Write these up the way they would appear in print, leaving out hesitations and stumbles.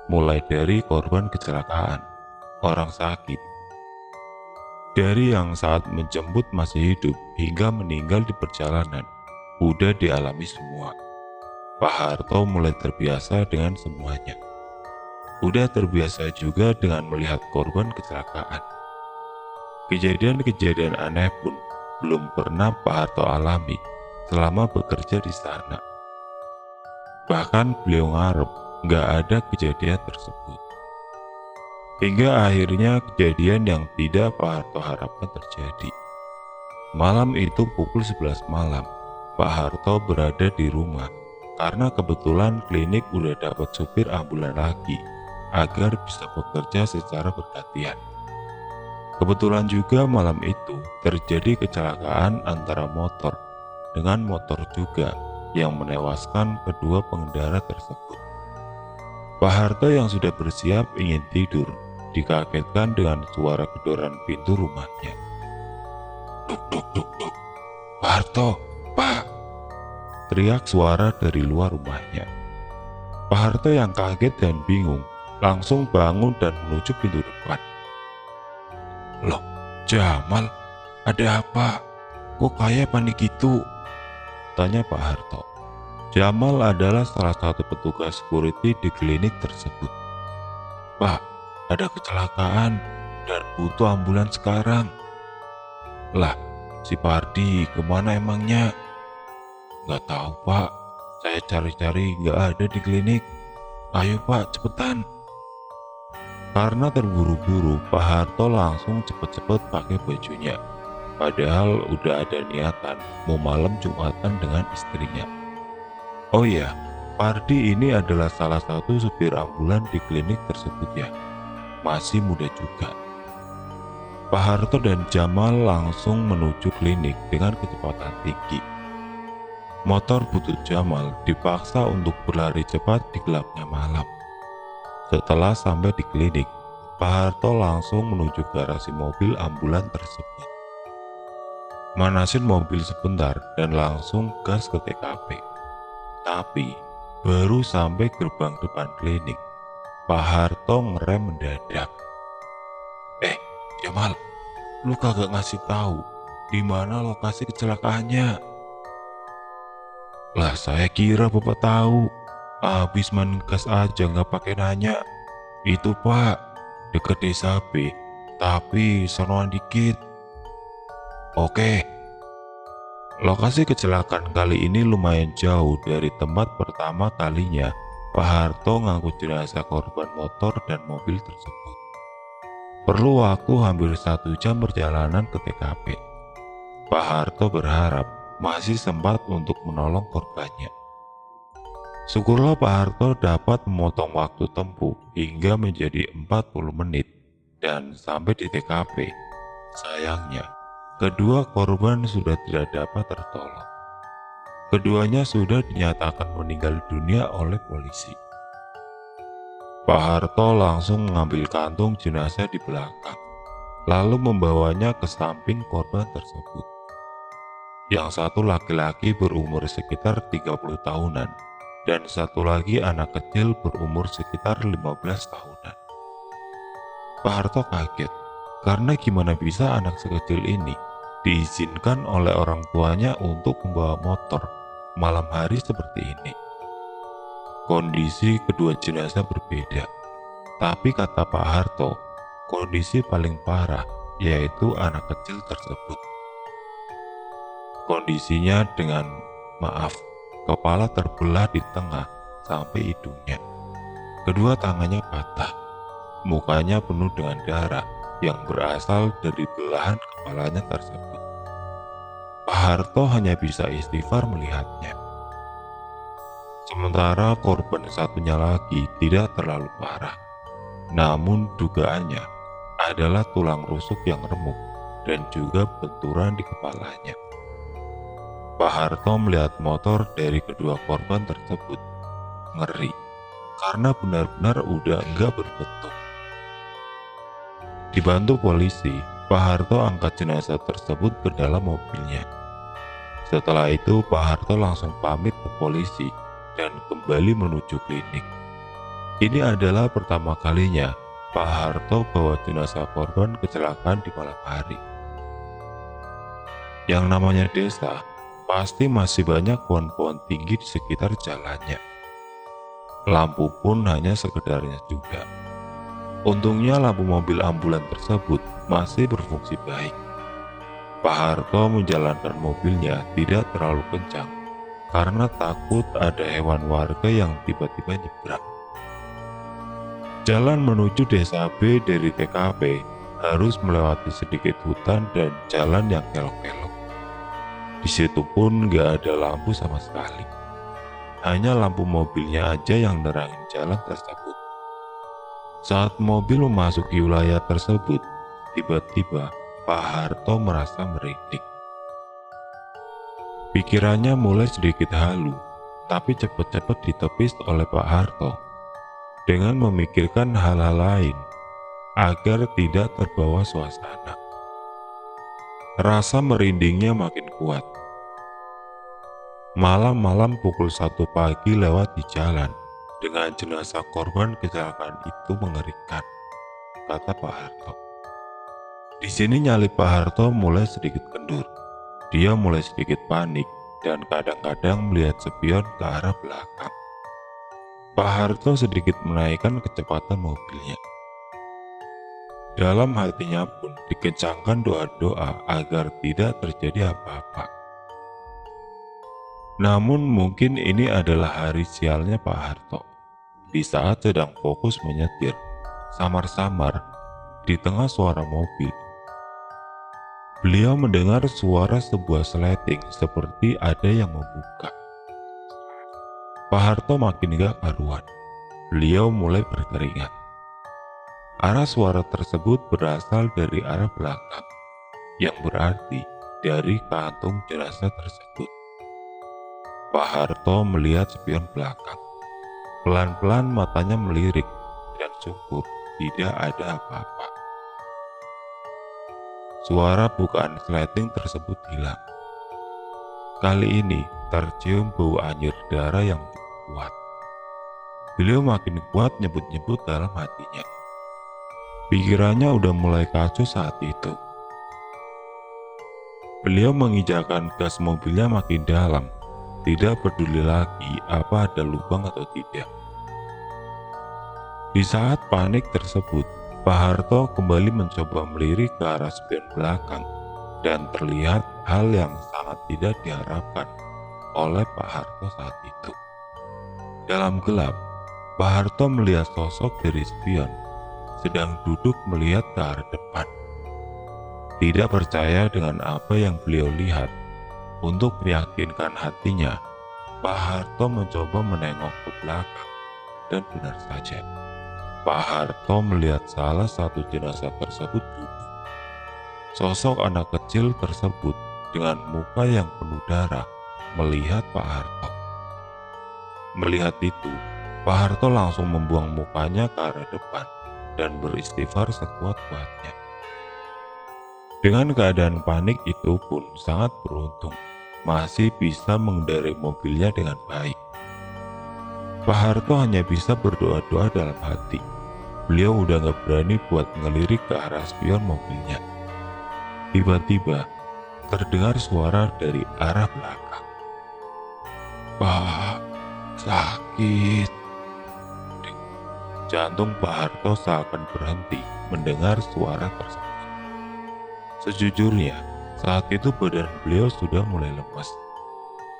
mulai dari korban kecelakaan, orang sakit, dari yang saat menjemput masih hidup hingga meninggal di perjalanan, udah dialami semua. Pak Harto mulai terbiasa dengan semuanya. Udah terbiasa juga dengan melihat korban kecelakaan. Kejadian-kejadian aneh pun belum pernah Pak Harto alami selama bekerja di sana. Bahkan beliau ngarep nggak ada kejadian tersebut. Hingga akhirnya kejadian yang tidak Pak Harto harapkan terjadi. Malam itu pukul 11 malam, Pak Harto berada di rumah karena kebetulan klinik udah dapat supir ambulan lagi agar bisa bekerja secara bergantian. Kebetulan juga malam itu terjadi kecelakaan antara motor dengan motor juga yang menewaskan kedua pengendara tersebut. Pak Harto yang sudah bersiap ingin tidur dikagetkan dengan suara gedoran pintu rumahnya. Duk duk duk duk. Pak Harto, Pak! Teriak suara dari luar rumahnya. Pak Harto yang kaget dan bingung langsung bangun dan menuju pintu depan. Loh, Jamal, ada apa? Kok kayak panik gitu? Tanya Pak Harto. Jamal adalah salah satu petugas security di klinik tersebut. Pak, ada kecelakaan dan butuh ambulans sekarang. Lah, si Pardi kemana emangnya? Gak tahu Pak, saya cari-cari gak ada di klinik. Ayo Pak, cepetan. Karena terburu-buru, Pak Harto langsung cepet-cepet pakai bajunya. Padahal udah ada niatan mau malam Jumatan dengan istrinya. Oh iya, Pardi ini adalah salah satu supir ambulan di klinik tersebut ya. Masih muda juga. Pak Harto dan Jamal langsung menuju klinik dengan kecepatan tinggi. Motor butut Jamal dipaksa untuk berlari cepat di gelapnya malam. Setelah sampai di klinik, Pak Harto langsung menuju garasi mobil ambulan tersebut. Manasin mobil sebentar dan langsung gas ke TKP. Tapi, baru sampai gerbang depan klinik, Pak Harto ngerem mendadak. Jamal, lu kagak ngasih tahu di mana lokasi kecelakaannya? Lah saya kira Bapak tahu. Habis main gas aja nggak pakai nanya. Itu Pak, deket desa B, tapi sonoan dikit. Oke. Lokasi kecelakaan kali ini lumayan jauh dari tempat pertama kalinya Pak Harto ngangkut jenazah korban motor dan mobil tersebut. Perlu waktu hampir 1 jam perjalanan ke TKP. Pak Harto berharap masih sempat untuk menolong korbannya. Syukurlah Pak Harto dapat memotong waktu tempuh hingga menjadi 40 menit dan sampai di TKP. Sayangnya, kedua korban sudah tidak dapat tertolong. Keduanya sudah dinyatakan meninggal dunia oleh polisi. Pak Harto langsung mengambil kantung jenazah di belakang, lalu membawanya ke samping korban tersebut. Yang satu laki-laki berumur sekitar 30 tahunan, dan satu lagi anak kecil berumur sekitar 15 tahunan. Pak Harto kaget, karena gimana bisa anak sekecil ini diizinkan oleh orang tuanya untuk membawa motor malam hari seperti ini. Kondisi kedua jenazah berbeda, tapi kata Pak Harto, kondisi paling parah yaitu anak kecil tersebut. Kondisinya dengan kepala terbelah di tengah sampai hidungnya. Kedua tangannya patah, mukanya penuh dengan darah yang berasal dari belahan kepalanya tersebut. Pak Harto hanya bisa istighfar melihatnya. Sementara korban satunya lagi tidak terlalu parah, namun dugaannya adalah tulang rusuk yang remuk dan juga benturan di kepalanya. Pak Harto melihat motor dari kedua korban tersebut, ngeri, karena benar-benar udah enggak berbentuk. Dibantu polisi, Pak Harto angkat jenazah tersebut ke dalam mobilnya. Setelah itu Pak Harto langsung pamit ke polisi dan kembali menuju klinik. Ini adalah pertama kalinya Pak Harto bawa jenazah korban kecelakaan di malam hari. Yang namanya desa, pasti masih banyak pohon-pohon tinggi di sekitar jalannya. Lampu pun hanya sekedarnya juga. Untungnya lampu mobil ambulan tersebut masih berfungsi baik. Pak Harto menjalankan mobilnya tidak terlalu kencang karena takut ada hewan warga yang tiba-tiba nyebrang. Jalan menuju desa B dari TKP harus melewati sedikit hutan dan jalan yang kelok-kelok. Di situ pun gak ada lampu sama sekali. Hanya lampu mobilnya aja yang nerangin jalan tersebut. Saat mobil memasuki wilayah tersebut, tiba-tiba Pak Harto merasa merinding. Pikirannya mulai sedikit halu, tapi cepat-cepat ditepis oleh Pak Harto dengan memikirkan hal-hal lain agar tidak terbawa suasana. Rasa merindingnya makin kuat. Malam-malam pukul 1 pagi lewat di jalan dengan jenazah korban kecelakaan itu mengerikan, kata Pak Harto. Di sini nyali Pak Harto mulai sedikit kendur. Dia mulai sedikit panik dan kadang-kadang melihat spion ke arah belakang. Pak Harto sedikit menaikkan kecepatan mobilnya. Dalam hatinya pun dikencangkan doa-doa agar tidak terjadi apa-apa. Namun mungkin ini adalah hari sialnya Pak Harto. Di saat sedang fokus menyetir, samar-samar di tengah suara mobil, beliau mendengar suara sebuah sleting seperti ada yang membuka. Pak Harto makin gak karuan. Beliau mulai berkeringat. Arah suara tersebut berasal dari arah belakang, yang berarti dari kantung jenazah tersebut. Pak Harto melihat spion belakang. Pelan-pelan matanya melirik dan syukur tidak ada apa-apa. Suara bukaan sleting tersebut hilang. Kali ini tercium bau anyir darah yang kuat. Beliau makin kuat nyebut-nyebut dalam hatinya. Pikirannya udah mulai kacau saat itu. Beliau menginjakkan gas mobilnya makin dalam, tidak peduli lagi apa ada lubang atau tidak. Di saat panik tersebut, Pak Harto kembali mencoba melirik ke arah spion belakang dan terlihat hal yang sangat tidak diharapkan oleh Pak Harto saat itu. Dalam gelap, Pak Harto melihat sosok dari spion sedang duduk melihat ke arah depan. Tidak percaya dengan apa yang beliau lihat, untuk meyakinkan hatinya, Pak Harto mencoba menengok ke belakang dan benar saja, Pak Harto melihat salah satu jenazah tersebut duduk. Sosok anak kecil tersebut dengan muka yang penuh darah melihat Pak Harto. Melihat itu, Pak Harto langsung membuang mukanya ke arah depan dan beristighfar sekuat-kuatnya. Dengan keadaan panik itu pun sangat beruntung, masih bisa mengendarai mobilnya dengan baik. Pak Harto hanya bisa berdoa-doa dalam hati. Beliau udah gak berani buat ngelirik ke arah spion mobilnya. Tiba-tiba terdengar suara dari arah belakang. "Pak, sakit." Jantung Pak Harto seakan berhenti mendengar suara tersebut. Sejujurnya, saat itu badan beliau sudah mulai lemas.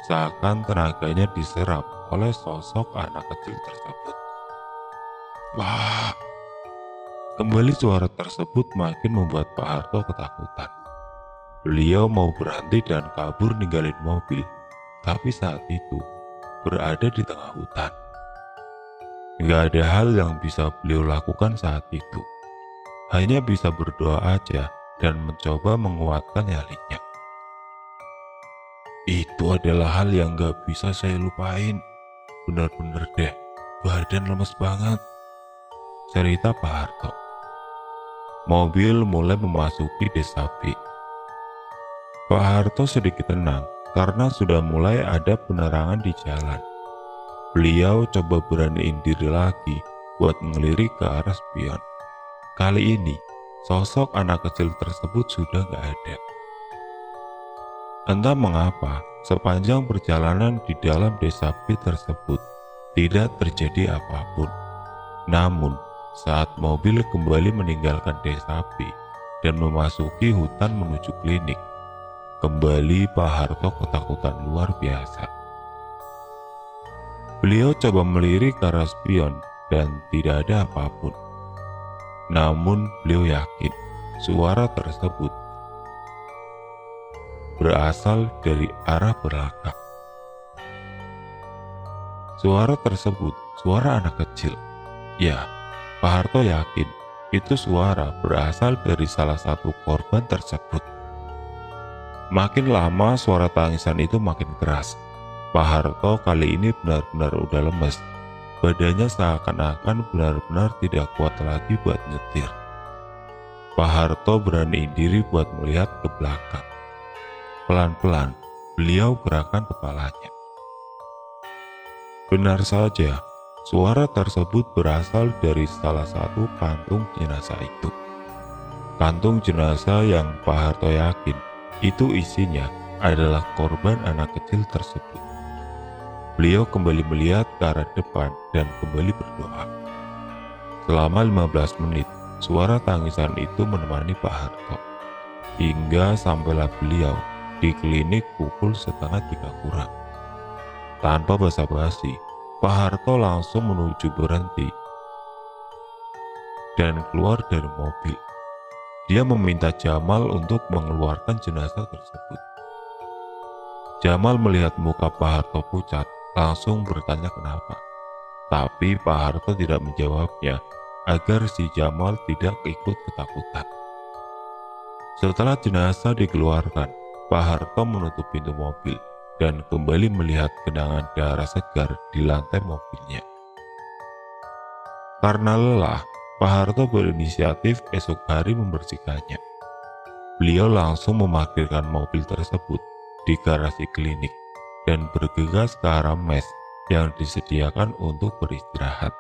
Seakan tenaganya diserap oleh sosok anak kecil tersebut. "Pak." Kembali suara tersebut makin membuat Pak Harto ketakutan. Beliau mau berhenti dan kabur ninggalin mobil, tapi saat itu berada di tengah hutan. Gak ada hal yang bisa beliau lakukan saat itu. Hanya bisa berdoa aja dan mencoba menguatkan nyalinya. Itu adalah hal yang gak bisa saya lupain. Bener-bener deh, badan lemes banget, cerita Pak Harto. Mobil mulai memasuki desa B. Pak Harto sedikit tenang karena sudah mulai ada penerangan di jalan. Beliau coba beraniin diri lagi buat ngelirik ke arah spion. Kali ini, sosok anak kecil tersebut sudah gak ada. Entah mengapa, sepanjang perjalanan di dalam desa B tersebut, tidak terjadi apapun. Namun, saat mobil kembali meninggalkan desa B dan memasuki hutan menuju klinik, kembali Pak Harto ketakutan luar biasa. Beliau coba melirik ke arah spion dan tidak ada apapun. Namun, beliau yakin suara tersebut berasal dari arah belakang. Suara tersebut suara anak kecil. Ya, Pak Harto yakin itu suara berasal dari salah satu korban tersebut. Makin lama suara tangisan itu makin keras. Pak Harto kali ini benar-benar udah lemes. Badannya seakan-akan benar-benar tidak kuat lagi buat nyetir. Pak Harto beraniin diri buat melihat ke belakang. Pelan-pelan, beliau gerakkan kepalanya. Benar saja, suara tersebut berasal dari salah satu kantung jenazah itu. Kantung jenazah yang Pak Harto yakin itu isinya adalah korban anak kecil tersebut. Beliau kembali melihat ke arah depan dan kembali berdoa. Selama 15 menit, suara tangisan itu menemani Pak Harto. Hingga sampailah beliau di klinik pukul 2:30 kurang. Tanpa basa-basi, Pak Harto langsung menuju berhenti dan keluar dari mobil. Dia meminta Jamal untuk mengeluarkan jenazah tersebut. Jamal melihat muka Pak Harto pucat, langsung bertanya kenapa. Tapi Pak Harto tidak menjawabnya agar si Jamal tidak ikut ketakutan. Setelah jenazah dikeluarkan, Pak Harto menutup pintu mobil dan kembali melihat genangan darah segar di lantai mobilnya. Karena lelah, Pak Harto berinisiatif esok hari membersihkannya. Beliau langsung memarkirkan mobil tersebut di garasi klinik dan bergegas ke arah mes yang disediakan untuk beristirahat.